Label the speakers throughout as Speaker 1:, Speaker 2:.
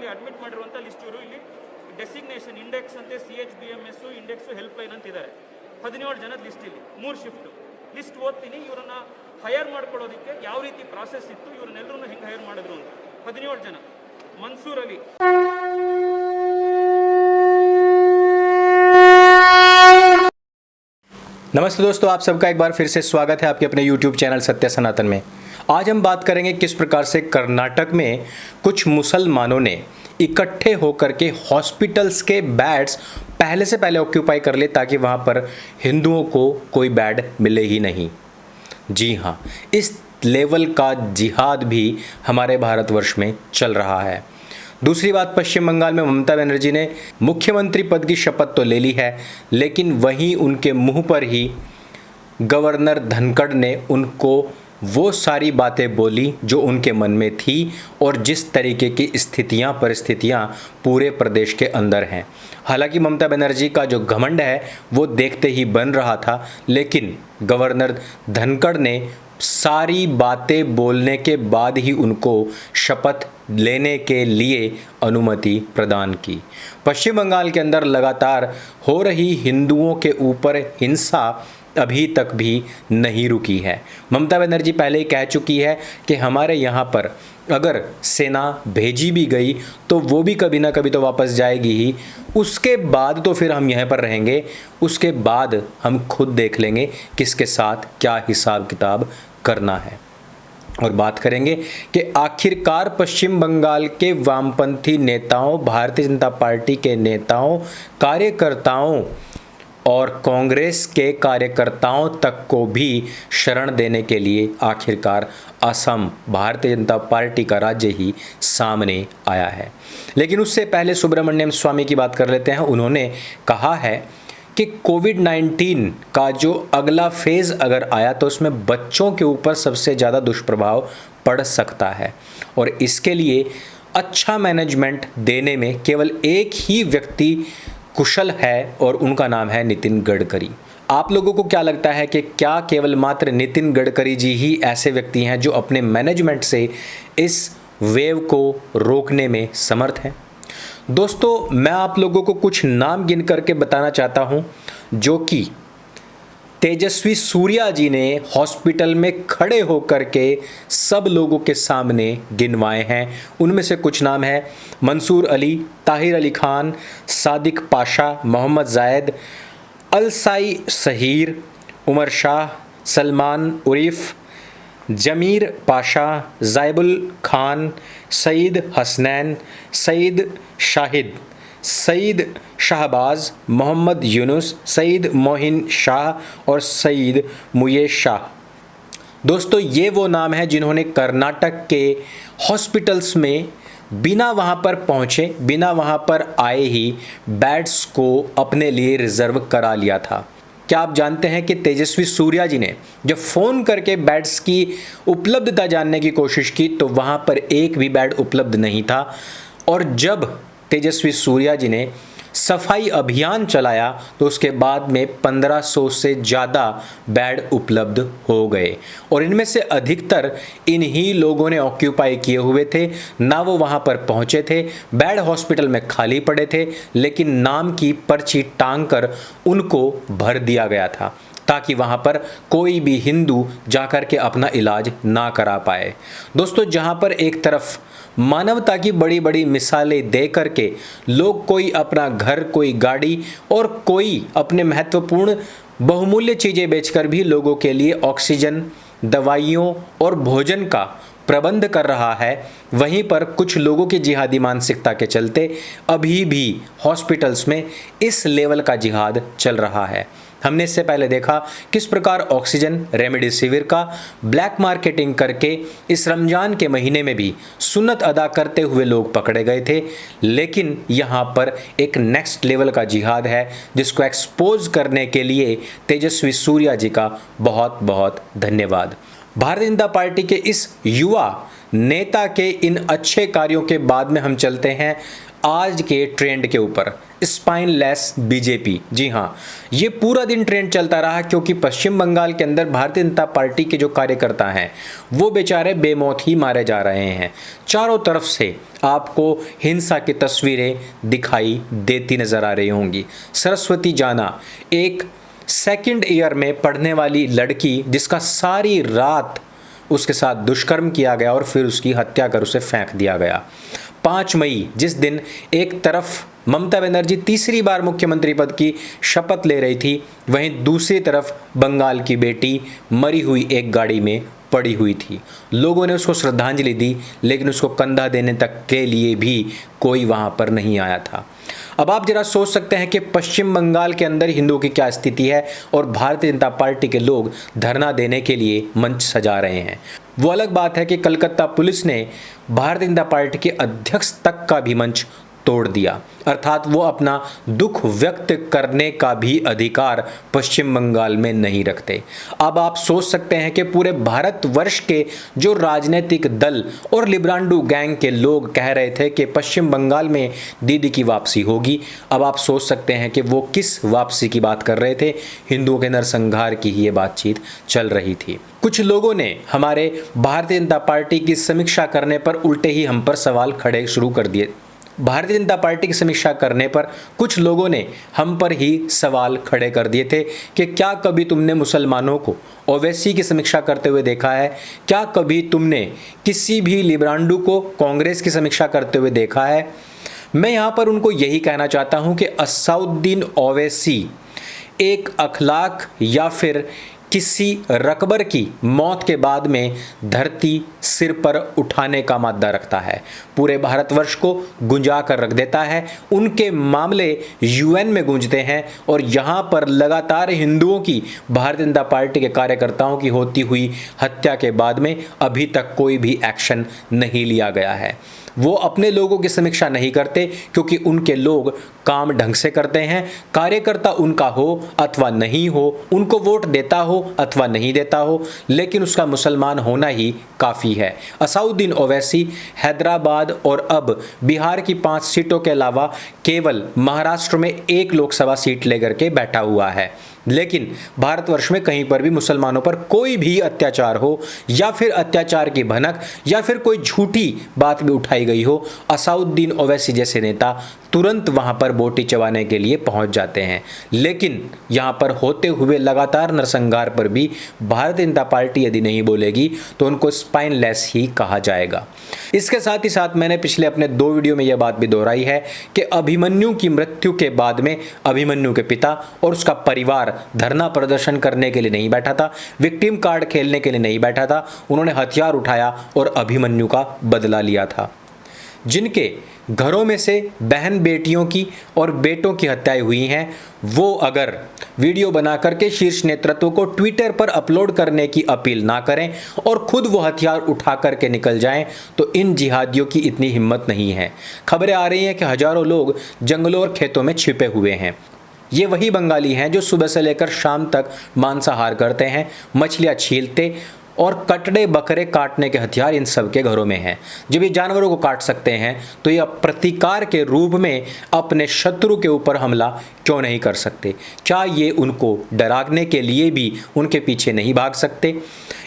Speaker 1: ರೀತಿ ಅಡ್ಮಿಟ್ ಮಾಡಿರುವಂಥ ಲಿಸ್ಟ್ ಇವರು ಇಲ್ಲಿ ಡೆಸಿಗ್ನೇಷನ್ ಇಂಡೆಕ್ಸ್ ಅಂತೆ CHBMS ಇಂಡೆಕ್ಸ್ ಹೆಲ್ಪ್ ಲೈನ್ ಅಂತಿದ್ದಾರೆ. 17 ಜನದ ಲಿಸ್ಟ್ ಇಲ್ಲಿ 3 ಶಿಫ್ಟ್ ಲಿಸ್ಟ್ ಓದ್ತೀನಿ. ಇವರನ್ನ ಹೈಯರ್ ಮಾಡ್ಕೊಳ್ಳೋದಕ್ಕೆ ಯಾವ ರೀತಿ ಪ್ರಾಸೆಸ್ ಇತ್ತು, ಇವ್ರನ್ನೆಲ್ಲರೂ ಹೆಂಗೆ ಹೈಯರ್ ಮಾಡಿದ್ರು ಅಂತ. 17 ಜನ. मंसूर अली।
Speaker 2: नमस्ते दोस्तों, आप सबका एक बार फिर से स्वागत है आपके अपने YouTube चैनल सत्य सनातन में। आज हम बात करेंगे किस प्रकार से कर्नाटक में कुछ मुसलमानों ने इकट्ठे होकर के हॉस्पिटल्स के बेड्स पहले से पहले ऑक्यूपाई कर लिए ताकि वहाँ पर हिंदुओं को कोई बेड मिले ही नहीं। जी हाँ, इस लेवल का जिहाद भी हमारे भारतवर्ष में चल रहा है। दूसरी बात, पश्चिम बंगाल में ममता बनर्जी ने मुख्यमंत्री पद की शपथ तो ले ली है, लेकिन वहीं उनके मुंह पर ही गवर्नर धनखड़ ने उनको वो सारी बातें बोली जो उनके मन में थी और जिस तरीके की परिस्थितियां पूरे प्रदेश के अंदर हैं। हालांकि ममता बनर्जी का जो घमंड है वो देखते ही बन रहा था, लेकिन गवर्नर धनखड़ ने सारी बातें बोलने के बाद ही उनको शपथ लेने के लिए अनुमति प्रदान की। पश्चिम बंगाल के अंदर लगातार हो रही हिंदुओं के ऊपर हिंसा अभी तक भी नहीं रुकी है। ममता बनर्जी पहले ही कह चुकी है कि हमारे यहाँ पर अगर सेना भेजी भी गई तो वो भी कभी ना कभी तो वापस जाएगी ही, उसके बाद तो फिर हम यहाँ पर रहेंगे, उसके बाद हम खुद देख लेंगे किसके साथ क्या हिसाब किताब करना है। और बात करेंगे कि आखिरकार पश्चिम बंगाल के वामपंथी नेताओं, भारतीय जनता पार्टी के नेताओं, कार्यकर्ताओं और कांग्रेस के कार्यकर्ताओं तक को भी शरण देने के लिए आखिरकार असम भारतीय जनता पार्टी का राज्य ही सामने आया है। लेकिन उससे पहले सुब्रमण्यम स्वामी की बात कर लेते हैं। उन्होंने कहा है कि कोविड-19 का जो अगला फेज़ अगर आया तो उसमें बच्चों के ऊपर सबसे ज़्यादा दुष्प्रभाव पड़ सकता है और इसके लिए अच्छा मैनेजमेंट देने में केवल एक ही व्यक्ति कुशल है और उनका नाम है नितिन गडकरी। आप लोगों को क्या लगता है कि क्या केवल मात्र नितिन गडकरी जी ही ऐसे व्यक्ति हैं जो अपने मैनेजमेंट से इस वेव को रोकने में समर्थ हैं? दोस्तों, मैं आप लोगों को कुछ नाम गिन करके बताना चाहता हूं जो कि तेजस्वी सूर्या जी ने हॉस्पिटल में खड़े होकर के सब लोगों के सामने गिनवाए हैं। उनमें से कुछ नाम है मंसूर अली, ताहिर अली खान, सादिक पाशा, मोहम्मद जायद, अलसाई सहीर, उमर शाह, सलमान उरीफ, जमीर पाशा, जायबुल खान, सईद हसनैन, सईद शाहिद, सईद शाहबाज, मोहम्मद यूनुस, सईद मोहिन शाह और सईद मुयेश शाह। दोस्तों, ये वो नाम हैं जिन्होंने कर्नाटक के हॉस्पिटल्स में बिना वहाँ पर पहुँचे, बिना वहाँ पर आए ही बेड्स को अपने लिए रिजर्व करा लिया था। क्या आप जानते हैं कि तेजस्वी सूर्या जी ने जब फ़ोन करके बेड्स की उपलब्धता जानने की कोशिश की तो वहाँ पर एक भी बेड उपलब्ध नहीं था, और जब तेजस्वी सूर्या जी ने सफाई अभियान चलाया तो उसके बाद में 1500 से ज़्यादा बेड उपलब्ध हो गए और इनमें से अधिकतर इन्हीं लोगों ने ऑक्यूपाई किए हुए थे। ना वो वहाँ पर पहुँचे थे, बेड हॉस्पिटल में खाली पड़े थे, लेकिन नाम की पर्ची टांग कर उनको भर दिया गया था ताकि वहाँ पर कोई भी हिंदू जाकर के अपना इलाज ना करा पाए। दोस्तों, जहाँ पर एक तरफ मानवता की बड़ी बड़ी मिसालें दे करके लोग कोई अपना घर, कोई गाड़ी और कोई अपने महत्वपूर्ण बहुमूल्य चीज़ें बेचकर भी लोगों के लिए ऑक्सीजन, दवाइयों और भोजन का प्रबंध कर रहा है, वहीं पर कुछ लोगों की जिहादी मानसिकता के चलते अभी भी हॉस्पिटल्स में इस लेवल का जिहाद चल रहा है। हमने इससे पहले देखा किस प्रकार ऑक्सीजन, रेमडेसिविर का ब्लैक मार्केटिंग करके इस रमज़ान के महीने में भी सुन्नत अदा करते हुए लोग पकड़े गए थे। लेकिन यहाँ पर एक नेक्स्ट लेवल का जिहाद है जिसको एक्सपोज करने के लिए तेजस्वी सूर्या जी का बहुत बहुत धन्यवाद। भारतीय जनता पार्टी के इस युवा नेता के इन अच्छे कार्यों के बाद में हम चलते हैं आज के ट्रेंड के ऊपर, स्पाइनलेस बीजेपी। जी हाँ, ये पूरा दिन ट्रेंड चलता रहा क्योंकि पश्चिम बंगाल के अंदर भारतीय जनता पार्टी के जो कार्यकर्ता हैं वो बेचारे बेमौत ही मारे जा रहे हैं। चारों तरफ से आपको हिंसा की तस्वीरें दिखाई देती नजर आ रही होंगी। सरस्वती जाना, एक सेकंड ईयर में पढ़ने वाली लड़की जिसका सारी रात उसके साथ दुष्कर्म किया गया और फिर उसकी हत्या कर उसे फेंक दिया गया। 5 मई जिस दिन एक तरफ ममता बनर्जी तीसरी बार मुख्यमंत्री पद की शपथ ले रही थी, वहीं दूसरी तरफ बंगाल की बेटी मरी हुई एक गाड़ी में पड़ी हुई थी। लोगों ने उसको श्रद्धांजलि दी, लेकिन उसको कंधा देने तक के लिए भी कोई वहां पर नहीं आया था। अब आप जरा सोच सकते हैं कि पश्चिम बंगाल के अंदर हिंदुओं की क्या स्थिति है और भारतीय जनता पार्टी के लोग धरना देने के लिए मंच सजा रहे हैं। वो अलग बात है कि कलकत्ता पुलिस ने भारतीय जनता पार्टी के अध्यक्ष तक का भी मंच तोड़ दिया, अर्थात वो अपना दुख व्यक्त करने का भी अधिकार पश्चिम बंगाल में नहीं रखते। अब आप सोच सकते हैं कि पूरे भारतवर्ष के जो राजनीतिक दल और लिब्रांडू गैंग के लोग कह रहे थे कि पश्चिम बंगाल में दीदी की वापसी होगी, अब आप सोच सकते हैं कि वो किस वापसी की बात कर रहे थे। हिंदुओं के नरसंहार की ही ये बातचीत चल रही थी। कुछ लोगों ने हमारे भारतीय जनता पार्टी की समीक्षा करने पर उल्टे ही हम पर सवाल खड़े शुरू कर दिए। भारतीय जनता पार्टी की समीक्षा करने पर कुछ लोगों ने हम पर ही सवाल खड़े कर दिए थे कि क्या कभी तुमने मुसलमानों को ओवैसी की समीक्षा करते हुए देखा है? क्या कभी तुमने किसी भी लिब्रांडू को कांग्रेस की समीक्षा करते हुए देखा है? मैं यहाँ पर उनको यही कहना चाहता हूँ कि असदुद्दीन ओवैसी एक अखलाक या फिर किसी रकबर की मौत के बाद में धरती सिर पर उठाने का मादा रखता है, पूरे भारतवर्ष को गुंजा कर रख देता है। उनके मामले यूएन में गूंजते हैं और यहाँ पर लगातार हिंदुओं की भारतीय जनता पार्टी के कार्यकर्ताओं की होती हुई हत्या के बाद में अभी तक कोई भी एक्शन नहीं लिया गया है। वो अपने लोगों की समीक्षा नहीं करते क्योंकि उनके लोग काम ढंग से करते हैं। कार्यकर्ता उनका हो अथवा नहीं हो, उनको वोट देता हो अथवा नहीं देता हो, लेकिन उसका मुसलमान होना ही काफ़ी है। असदुद्दीन ओवैसी हैदराबाद और अब बिहार की 5 सीटों के अलावा केवल महाराष्ट्र में 1 लोकसभा सीट लेकर के बैठा हुआ है, लेकिन भारतवर्ष में कहीं पर भी मुसलमानों पर कोई भी अत्याचार हो या फिर अत्याचार की भनक या फिर कोई झूठी बात भी उठाई गई हो, असदुद्दीन ओवैसी जैसे नेता तुरंत वहां पर बोटी चबाने के लिए पहुंच जाते हैं। लेकिन यहां पर होते हुए लगातार नरसंहार पर भी भारतीय जनता पार्टी यदि नहीं बोलेगी तो उनको स्पाइनलेस ही कहा जाएगा। इसके साथ ही साथ मैंने पिछले अपने 2 वीडियो में यह बात भी दोहराई है कि अभिमन्यु की मृत्यु के बाद में अभिमन्यु के पिता और उसका परिवार धरना प्रदर्शन करने के लिए नहीं बैठा था, विक्टिम कार्ड खेलने के लिए नहीं बैठा था। उन्होंने हथियार उठाया और अभिमन्यु का बदला लिया था। जिनके घरों में से बहन बेटियों की और बेटों की हत्याएं हुई हैं, वो अगर वीडियो बना करके शीर्ष नेतृत्व को ट्विटर पर अपलोड करने की अपील ना करें और खुद वो हथियार उठा करके निकल जाएं, तो इन जिहादियों की इतनी हिम्मत नहीं है। खबरें आ रही हैं कि हजारों लोग जंगलों और खेतों में छिपे हुए हैं। ये वही बंगाली हैं जो सुबह से लेकर शाम तक मांसाहार करते हैं, मछलियाँ छीलते और कटड़े बकरे काटने के हथियार इन सब के घरों में हैं। जब ये जानवरों को काट सकते हैं तो ये प्रतिकार के रूप में अपने शत्रु के ऊपर हमला क्यों नहीं कर सकते? क्या ये उनको डराने के लिए भी उनके पीछे नहीं भाग सकते?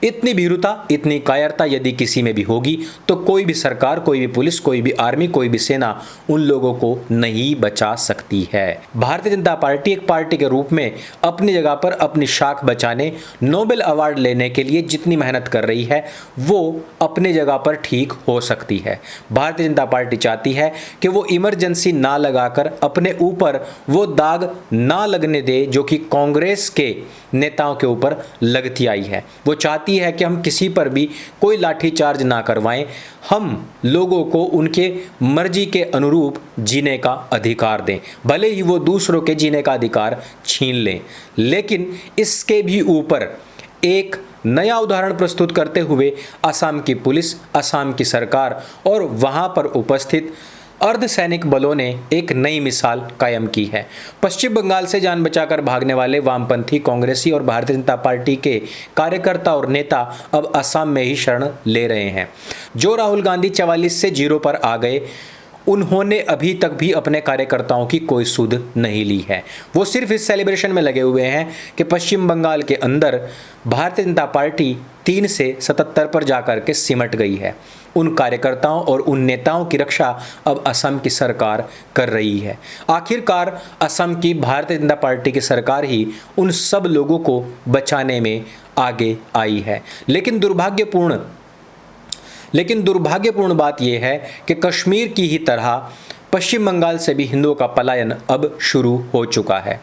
Speaker 2: इतनी भीरुता, इतनी कायरता यदि किसी में भी होगी तो कोई भी सरकार, कोई भी पुलिस, कोई भी आर्मी, कोई भी सेना उन लोगों को नहीं बचा सकती है। भारतीय जनता पार्टी एक पार्टी के रूप में अपनी जगह पर अपनी शाख बचाने, नोबेल अवार्ड लेने के लिए जितनी मेहनत कर रही है वो अपनी जगह पर ठीक हो सकती है। भारतीय जनता पार्टी चाहती है कि वो इमरजेंसी ना लगाकर अपने ऊपर वो दाग ना लगने दे जो कि कांग्रेस के नेताओं के ऊपर लगती आई है। वो चाहती है कि हम किसी पर भी कोई लाठीचार्ज ना करवाएं, हम लोगों को उनके मर्जी के अनुरूप जीने का अधिकार दें, भले ही वो दूसरों के जीने का अधिकार छीन लें। लेकिन इसके भी ऊपर एक नया उदाहरण प्रस्तुत करते हुए असम की पुलिस, असम की सरकार और वहां पर उपस्थित अर्धसैनिक बलों ने एक नई मिसाल कायम की है। पश्चिम बंगाल से जान बचाकर भागने वाले वामपंथी, कांग्रेसी और भारतीय जनता पार्टी के कार्यकर्ता और नेता अब असम में ही शरण ले रहे हैं। जो राहुल गांधी 44 से 0 पर आ गए, उन्होंने अभी तक भी अपने कार्यकर्ताओं की कोई सुध नहीं ली है। वो सिर्फ इस सेलिब्रेशन में लगे हुए हैं कि पश्चिम बंगाल के अंदर भारतीय जनता पार्टी 3 से 77 पर जाकर के सिमट गई है। उन कार्यकर्ताओं और उन नेताओं की रक्षा अब असम की सरकार कर रही है। आखिरकार असम की भारतीय जनता पार्टी की सरकार ही उन सब लोगों को बचाने में आगे आई है। लेकिन दुर्भाग्यपूर्ण बात यह है कि कश्मीर की ही तरह पश्चिम बंगाल से भी हिंदुओं का पलायन अब शुरू हो चुका है।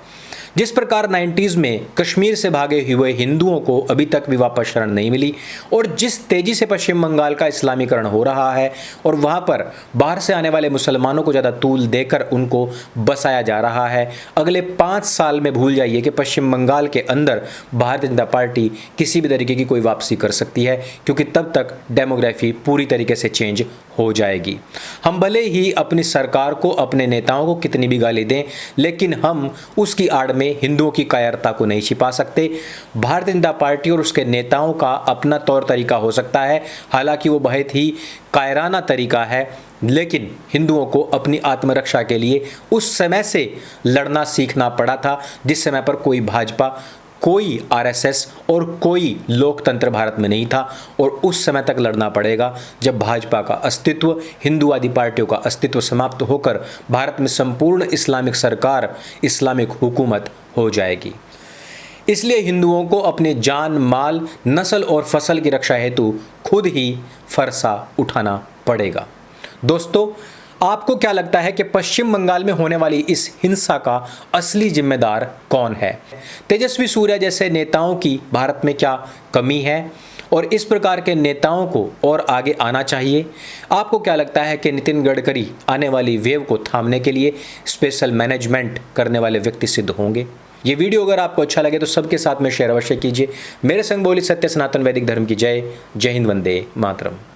Speaker 2: जिस प्रकार 90s में कश्मीर से भागे हुए हिंदुओं को अभी तक भी वापस शरण नहीं मिली और जिस तेजी से पश्चिम बंगाल का इस्लामीकरण हो रहा है और वहां पर बाहर से आने वाले मुसलमानों को ज़्यादा तूल देकर उनको बसाया जा रहा है, अगले 5 साल में भूल जाइए कि पश्चिम बंगाल के अंदर भारतीय जनता पार्टी किसी भी तरीके की कोई वापसी कर सकती है, क्योंकि तब तक डेमोग्राफी पूरी तरीके से चेंज हो जाएगी। हम भले ही अपनी सरकार को, अपने नेताओं को कितनी भी गाली दें, लेकिन हम उसकी आड़ में हिंदुओं की कायरता को नहीं छिपा सकते। भारतीय जनता पार्टी और उसके नेताओं का अपना तौर तरीका हो सकता है, हालांकि वो बहुत ही कायराना तरीका है, लेकिन हिंदुओं को अपनी आत्मरक्षा के लिए उस समय से लड़ना सीखना पड़ा था जिस समय पर कोई भाजपा, कोई आरएसएस और कोई लोकतंत्र भारत में नहीं था। और उस समय तक लड़ना पड़ेगा जब भाजपा का अस्तित्व, हिंदुवादी पार्टियों का अस्तित्व समाप्त होकर भारत में संपूर्ण इस्लामिक सरकार, इस्लामिक हुकूमत हो जाएगी। इसलिए हिंदुओं को अपने जान, माल, नस्ल और फसल की रक्षा हेतु खुद ही फरसा उठाना पड़ेगा। दोस्तों, आपको क्या लगता है कि पश्चिम बंगाल में होने वाली इस हिंसा का असली जिम्मेदार कौन है? तेजस्वी सूर्या जैसे नेताओं की भारत में क्या कमी है और इस प्रकार के नेताओं को और आगे आना चाहिए? आपको क्या लगता है कि नितिन गडकरी आने वाली वेव को थामने के लिए स्पेशल मैनेजमेंट करने वाले व्यक्ति सिद्ध होंगे? ये वीडियो अगर आपको अच्छा लगे तो सबके साथ में शेयर अवश्य कीजिए। मेरे संग बोली सत्य सनातन वैदिक धर्म की जय। जय हिंद, वंदे मातरम।